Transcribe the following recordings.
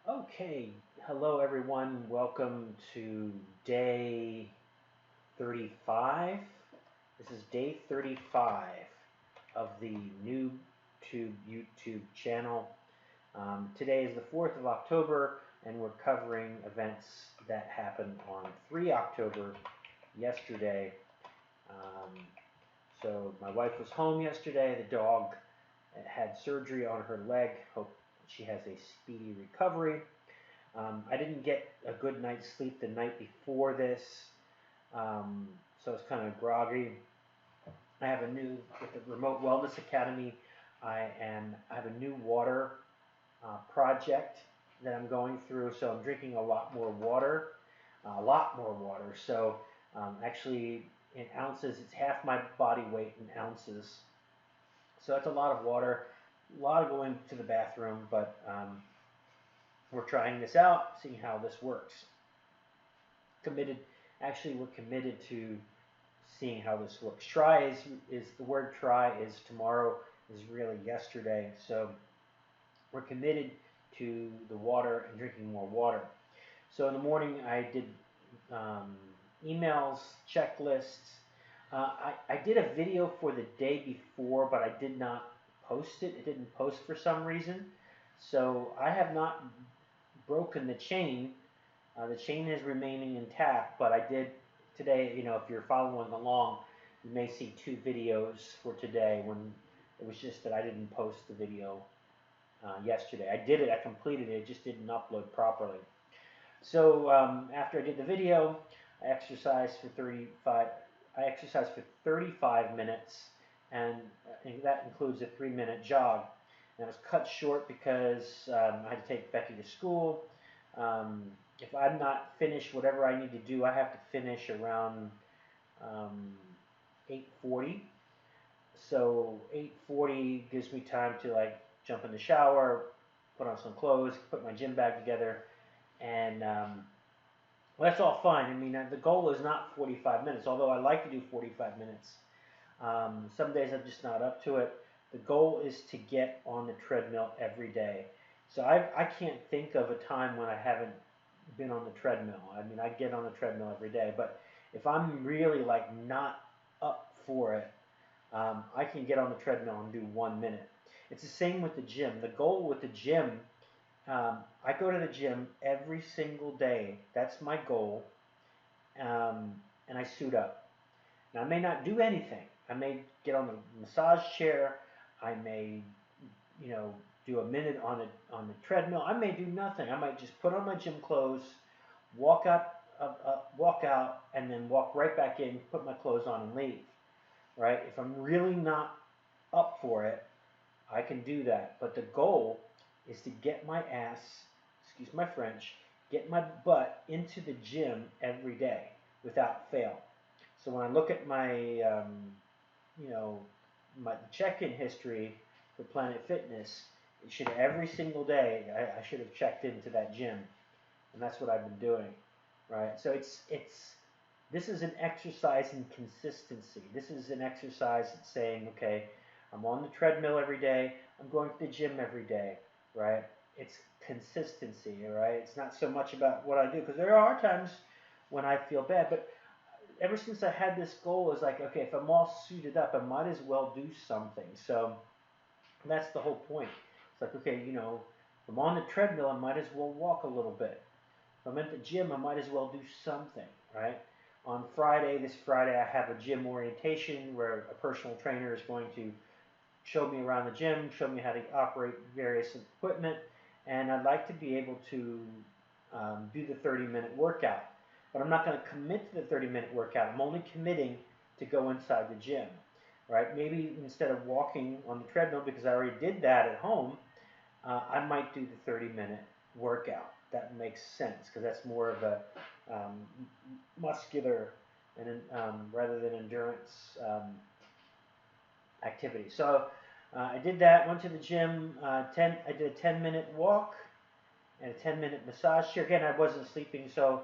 Okay, hello everyone. Welcome to day 35. This is day 35 of the new YouTube channel. Today is the 4th of October, and we're covering events that happened on 3 October, yesterday. Um, so my wife was home yesterday. The dog had surgery on her leg. Hope she has a speedy recovery. I didn't get a good night's sleep the night before this, so it's kind of groggy. I have a new, with the Remote Wellness Academy, I have a new water project that I'm going through, so I'm drinking a lot more water. So actually, in ounces, it's half my body weight in ounces. So it's a lot of water, a lot of going to the bathroom, but we're trying this out, seeing how this works. Committed, actually, we're committed to seeing how this works. Try is the word try is tomorrow, is really yesterday. So we're committed to the water and drinking more water. So in the morning, I did um, emails, checklists. I did a video for the day before, but I did not post it. It didn't post for some reason. So I have not broken the chain. The chain is remaining intact, but I did today, if you're following along, you may see two videos for today when it was just that I didn't post the video yesterday. I did it, I completed it, it just didn't upload properly. So after I did the video, I exercised for 35. I exercised for 35 minutes, and that includes a 3-minute jog. And it was cut short because I had to take Becky to school. Um, if I'm not finished whatever I need to do, I have to finish around um, 8:40. So 8:40 gives me time to like jump in the shower, put on some clothes, put my gym bag together, and well, that's all fine. I mean, the goal is not 45 minutes, although I like to do 45 minutes. Some days I'm just not up to it. The goal is to get on the treadmill every day. So I can't think of a time when I haven't been on the treadmill. I mean, I get on the treadmill every day, but if I'm really like not up for it, I can get on the treadmill and do 1 minute. It's the same with the gym. The goal with the gym, I go to the gym every single day. That's my goal, and I suit up. Now, I may not do anything. I may get on the massage chair. I may, you know, do a minute on the treadmill. I may do nothing. I might just put on my gym clothes, walk out, and then walk right back in, put my clothes on, and leave. Right? If I'm really not up for it, I can do that. But the goal is to get my ass, excuse my French, get my butt into the gym every day without fail. So when I look at my, you know, my check-in history for Planet Fitness, it should every single day I should have checked into that gym, and that's what I've been doing, right? So it's this is an exercise in consistency. This is an exercise that's saying, okay, I'm on the treadmill every day. I'm going to the gym every day, right? It's consistency, right? It's not so much about what I do, because there are times when I feel bad, but ever since I had this goal, it's like, okay, if I'm all suited up, I might as well do something. So that's the whole point. It's like, okay, if I'm on the treadmill, I might as well walk a little bit. If I'm at the gym, I might as well do something, right? On Friday, this Friday, I have a gym orientation where a personal trainer is going to show me around the gym, show me how to operate various equipment, and I'd like to be able to do the 30-minute workout. But I'm not going to commit to the 30-minute workout. I'm only committing to go inside the gym, right? Maybe instead of walking on the treadmill, because I already did that at home, I might do the 30-minute workout. That makes sense because that's more of a um, muscular and rather than endurance activity. So I did that. Went to the gym. I did a 10-minute walk and a 10-minute massage chair. Again, I wasn't sleeping, so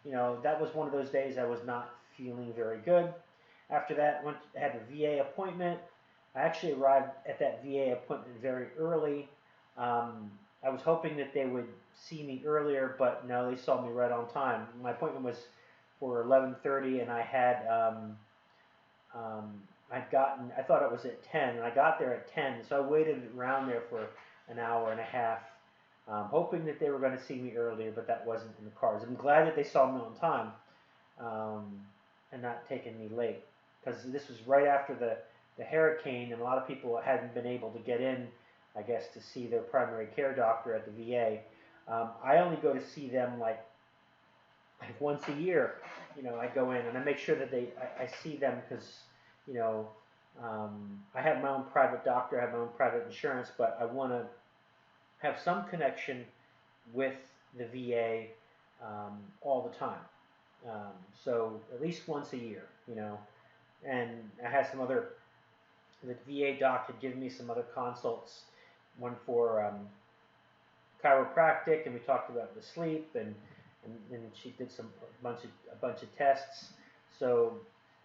that was one of those days I was not feeling very good. After that, had a VA appointment. I actually arrived at that VA appointment very early. Um, I was hoping that they would see me earlier, but no, they saw me right on time. My appointment was for 11:30, and um, I thought it was at 10, and I got there at 10, so I waited around there for an hour and a half, hoping that they were going to see me earlier, but that wasn't in the cards. I'm glad that they saw me on time, um, and not taking me late, because this was right after the hurricane, and a lot of people hadn't been able to get in, I guess, to see their primary care doctor at the VA. I only go to see them like once a year. I go in and I make sure that I see them because, you know, I have my own private doctor, I have my own private insurance, but I want to have some connection with the VA all the time. So at least once a year. And I had the VA doc had given me some other consults, one for chiropractic, and we talked about the sleep, and she did a bunch of tests. So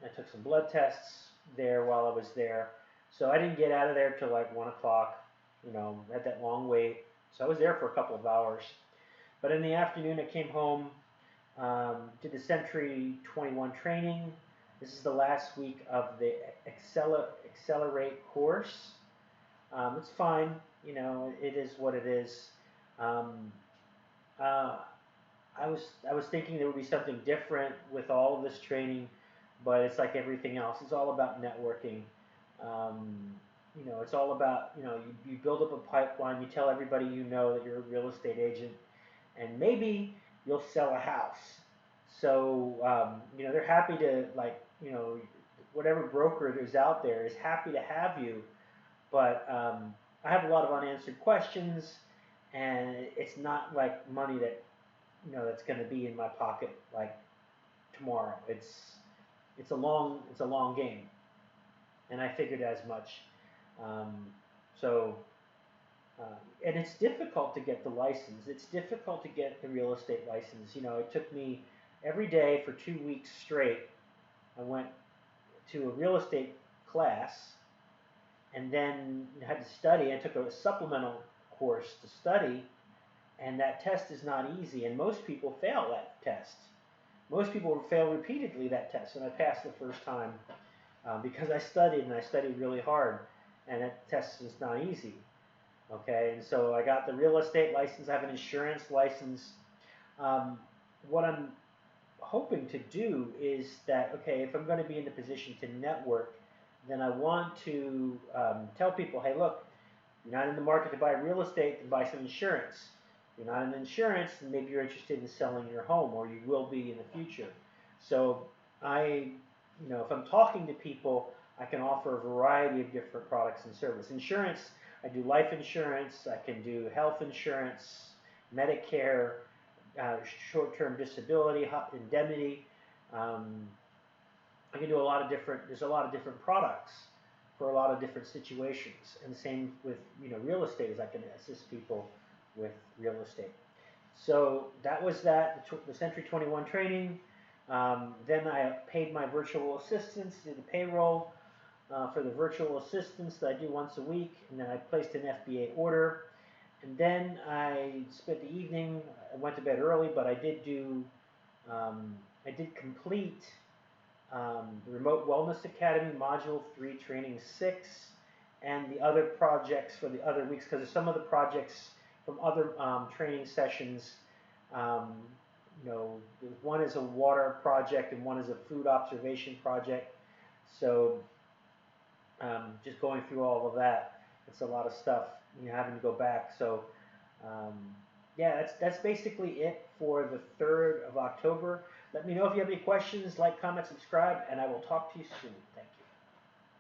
I took some blood tests there while I was there. So I didn't get out of there till like 1 o'clock. Had that long wait. So I was there for a couple of hours. But in the afternoon, I came home, did the Century 21 training. This is the last week of the Accelerate course. It's fine. It is what it is. Um, uh, I was thinking there would be something different with all of this training, but it's like everything else. It's all about networking. Um, it's all about you build up a pipeline. You tell everybody that you're a real estate agent, and maybe you'll sell a house. So they're happy to whatever broker is out there is happy to have you, but I have a lot of unanswered questions, and it's not like money that's going to be in my pocket like tomorrow. It's a long game, and I figured as much. Um, so and it's difficult to get the license. It's difficult to get the real estate license. It took me every day for 2 weeks straight. I went to a real estate class, and then had to study. I took a supplemental course to study, and that test is not easy, and most people fail that test. Most people fail repeatedly that test, and I passed the first time because I studied, and I studied really hard, and that test is not easy. Okay, and so I got the real estate license. I have an insurance license. What I'm hoping to do is that, okay, if I'm going to be in the position to network, then I want to tell people, hey, look, you're not in the market to buy real estate, then buy some insurance. If you're not in insurance, then maybe you're interested in selling your home, or you will be in the future. So if I'm talking to people, I can offer a variety of different products and services. Insurance, I do life insurance, I can do health insurance, Medicare, short-term disability, indemnity. I can do there's a lot of different products for a lot of different situations. And the same with, real estate, as I can assist people with real estate. So that was the Century 21 training. Then I paid my virtual assistants, did the payroll for the virtual assistants that I do once a week, and then I placed an FBA order. And then I spent the evening, I went to bed early, but I did complete the Remote Wellness Academy Module 3 Training 6, and the other projects for the other weeks, because some of the projects from other training sessions, one is a water project and one is a food observation project. So just going through all of that, it's a lot of stuff, having to go back. So yeah, that's basically it for the 3rd of October. Let me know if you have any questions, like, comment, subscribe, and I will talk to you soon.